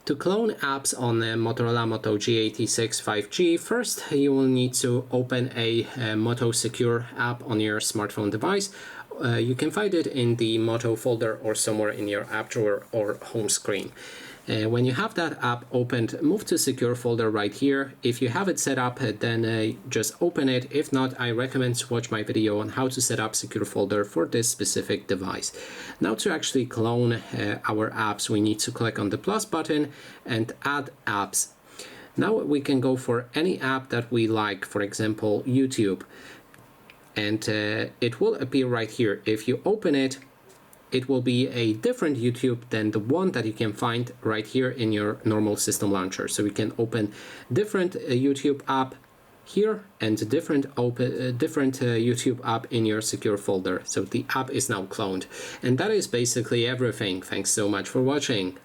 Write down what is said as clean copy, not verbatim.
To clone apps on the Motorola Moto G86 5G, first you will need to open a Moto Secure app on your smartphone device. You can find it in the Moto folder or somewhere in your app drawer or home screen. When you have that app opened, move to Secure folder right here. If you have it set up, then just open it. If not, I recommend to watch my video on how to set up Secure folder for this specific device. Now to actually clone our apps, we need to click on the plus button and add apps. Now we can go for any app that we like, for example, YouTube. And it will appear right here. If you open it, it will be a different YouTube than the one that you can find right here in your normal system launcher. So we can open different YouTube app here and different YouTube app in your secure folder. So the app is now cloned. And that is basically everything. Thanks so much for watching.